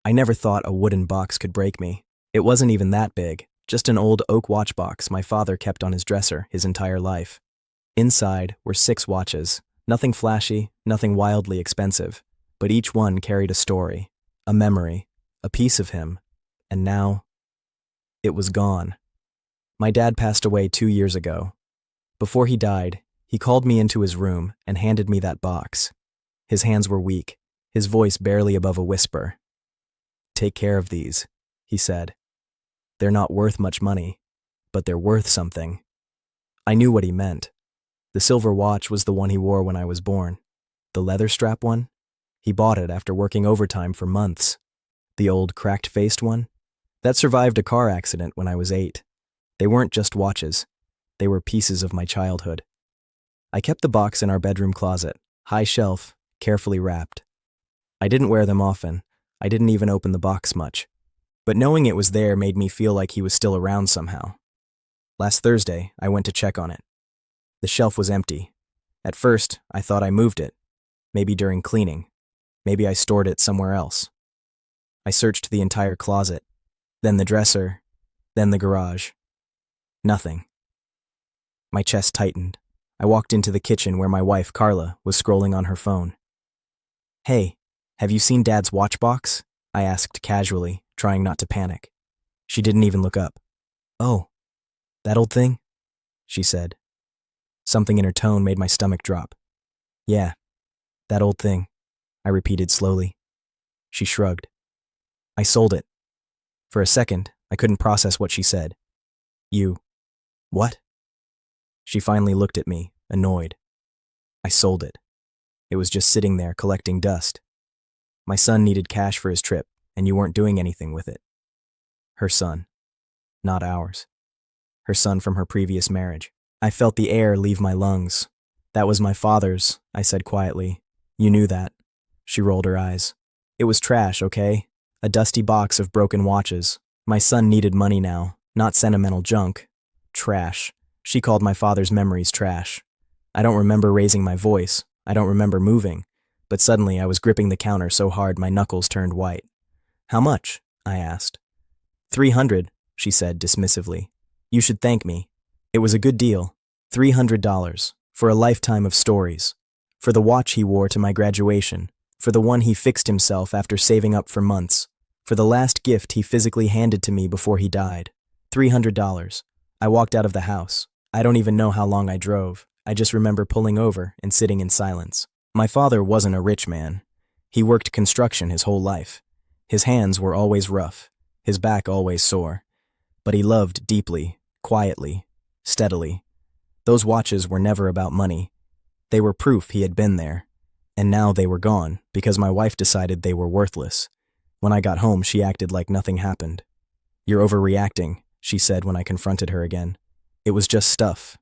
I never thought a wooden box could break me. It wasn't even that big, just an old oak watch box my father kept on his dresser his entire life. Inside were 6 watches, nothing flashy, nothing wildly expensive, but each one carried a story, a memory, a piece of him, and now it was gone. My dad passed away 2 years ago. Before he died, he called me into his room and handed me that box. His hands were weak, his voice barely above a whisper. "Take care of these," he said. "They're not worth much money, but they're worth something." I knew what he meant. The silver watch was the one he wore when I was born. The leather strap one? He bought it after working overtime for months. The old cracked-faced one? That survived a car accident when I was 8. They weren't just watches. They were pieces of my childhood. I kept the box in our bedroom closet, high shelf, carefully wrapped. I didn't wear them often. I didn't even open the box much. But knowing it was there made me feel like he was still around somehow. Last Thursday, I went to check on it. The shelf was empty. At first, I thought I moved it. Maybe during cleaning. Maybe I stored it somewhere else. I searched the entire closet, then the dresser, then the garage. Nothing. My chest tightened. I walked into the kitchen where my wife, Carla, was scrolling on her phone. "Hey, have you seen Dad's watch box?" I asked casually, trying not to panic. She didn't even look up. "Oh, that old thing?" she said. Something in her tone made my stomach drop. "Yeah, that old thing," I repeated slowly. She shrugged. "I sold it." For a second, I couldn't process what she said. "You... what?" She finally looked at me, annoyed. "I sold it. It was just sitting there collecting dust. My son needed cash for his trip, and you weren't doing anything with it." Her son. Not ours. Her son from her previous marriage. I felt the air leave my lungs. "That was my father's," I said quietly. "You knew that." She rolled her eyes. "It was trash, okay? A dusty box of broken watches. My son needed money now, not sentimental junk. Trash." She called my father's memories trash. I don't remember raising my voice. I don't remember moving. But suddenly I was gripping the counter so hard my knuckles turned white. "How much?" I asked. "300, she said dismissively. "You should thank me. It was a good deal. $300 for a lifetime of stories. For the watch he wore to my graduation. For the one he fixed himself after saving up for months. For the last gift he physically handed to me before he died. $300. I walked out of the house. I don't even know how long I drove. I just remember pulling over and sitting in silence. My father wasn't a rich man. He worked construction his whole life. His hands were always rough, his back always sore. But he loved deeply, quietly, steadily. Those watches were never about money. They were proof he had been there. And now they were gone because my wife decided they were worthless. When I got home, she acted like nothing happened. "You're overreacting," she said when I confronted her again. "It was just stuff.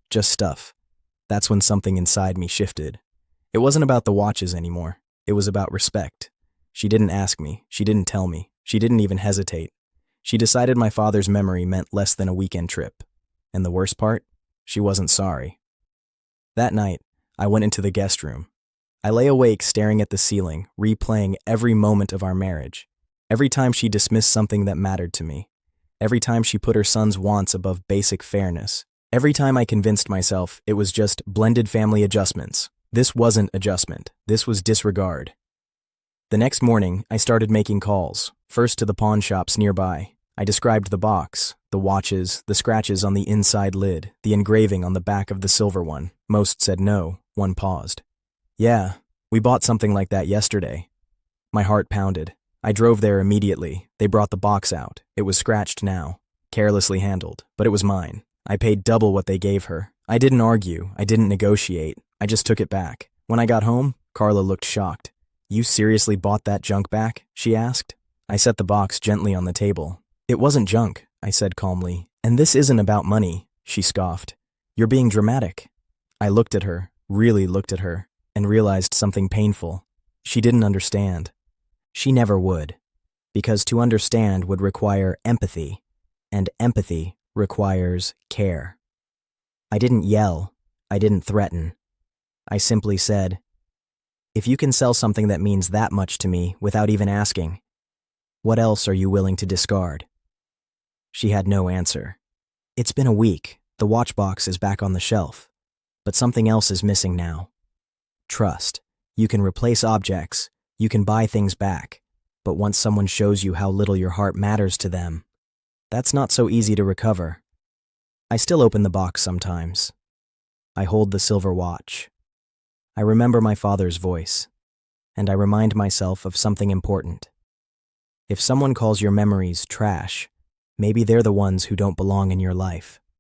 Just stuff." That's when something inside me shifted. It wasn't about the watches anymore. It was about respect. She didn't ask me. She didn't tell me. She didn't even hesitate. She decided my father's memory meant less than a weekend trip. And the worst part? She wasn't sorry. That night, I went into the guest room. I lay awake staring at the ceiling, replaying every moment of our marriage. Every time she dismissed something that mattered to me. Every time she put her son's wants above basic fairness. Every time I convinced myself it was just blended family adjustments. This wasn't adjustment. This was disregard. The next morning, I started making calls, first to the pawn shops nearby. I described the box, the watches, the scratches on the inside lid, the engraving on the back of the silver one. Most said no. One paused. "Yeah, we bought something like that yesterday." My heart pounded. I drove there immediately. They brought the box out. It was scratched now, carelessly handled, but it was mine. I paid double what they gave her. I didn't argue. I didn't negotiate. I just took it back. When I got home, Carla looked shocked. "You seriously bought that junk back?" she asked. I set the box gently on the table. "It wasn't junk," I said calmly. "And this isn't about money," she scoffed. "You're being dramatic." I looked at her, really looked at her, and realized something painful. She didn't understand. She never would. Because to understand would require empathy, and empathy requires care. I didn't yell. I didn't threaten. I simply said, "If you can sell something that means that much to me without even asking, What else are you willing to discard?" She had no answer. "It's been a week. The watch box is back on the shelf. But something else is missing now. Trust. You can replace objects. You can buy things back. But once someone shows you how little your heart matters to them, that's not so easy to recover." I still open the box sometimes. I hold the silver watch. I remember my father's voice, and I remind myself of something important. If someone calls your memories trash, maybe they're the ones who don't belong in your life.